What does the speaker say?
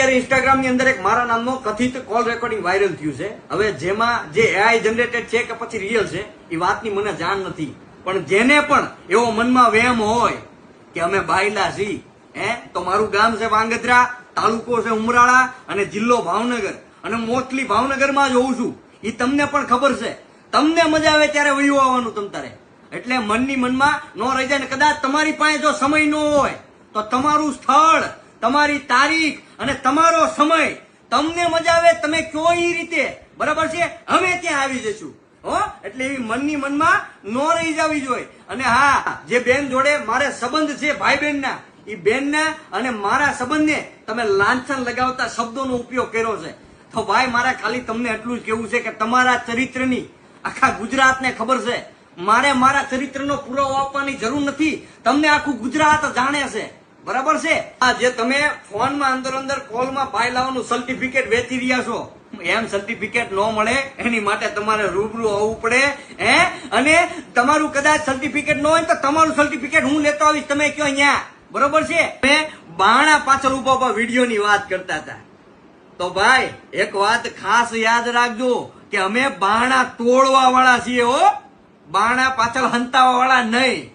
અત્યારે ઇન્સ્ટાગ્રામ ની અંદર એક મારા નામનો કથિત કોલ રેકોર્ડિંગ વાયરલ થયું છે. હવે જેમાં જે એઆઈ જનરેટેડ છે કે પછી રિયલ છે એ વાતની મને જાણ નથી, પણ જેને પણ એવો મનમાં વહેમ હોય કે અમે બાયલા છી, તો મારું ગામ છે વાંગધ્રા, તાલુકો છે ઉમરાળા અને જિલ્લો ભાવનગર, અને મોસ્ટલી ભાવનગરમાં જ હોઉં છું. એ તમને પણ ખબર છે. તમને મજા આવે ત્યારે વયું આવવાનું તમ તારે, એટલે મનની મનમાં ન રહી જાય. ને કદાચ તમારી પાસે જો સમય ન હોય તો તમારું સ્થળ, તમારી તારીખ અને તમારો સમય તમને મજા આવે તમે કયો એ રીતે, બરાબર છે, અમે ત્યાં આવી જઈશું. એટલે એવી મનની મનમાં ન રહી જવી જોઈએ. અને હા, જે બેન જોડે મારે સંબંધ છે ભાઈ બહેનના, એ બેનના અને મારા સંબંધને તમે લાંછન લગાવતા શબ્દોનો ઉપયોગ કર્યો છે, તો ભાઈ મારે ખાલી તમને એટલું જ કહેવું છે કે તમારા ચરિત્રની આખા ગુજરાતને ખબર છે. મારે મારા ચરિત્રનો પુરાવો આપવાની જરૂર નથી, તમને આખું ગુજરાત જાણે છે, બરાબર છે. આ જે તમે ફોનમાં અંદર કોલમાં ભાઈ લાવવાનું સર્ટિફિકેટ વેચી રહ્યા છો, એમ સર્ટિફિકેટ ન મળે એની માટે તમારે રૂબરૂ આવવું પડે. અને તમારું કદાચ સર્ટિફિકેટ ન હોય તો તમારું સર્ટિફિકેટ હું લેતો આવીશ, તમે કયો અહીંયા, બરોબર છે. તમે બાણા પાછળ ઉભા વિડીયો ની વાત કરતા હતા, તો ભાઈ એક વાત ખાસ યાદ રાખજો કે અમે બાણા તોડવા વાળા છીએ, બાણા પાછળ હંતાવા વાળા નહીં.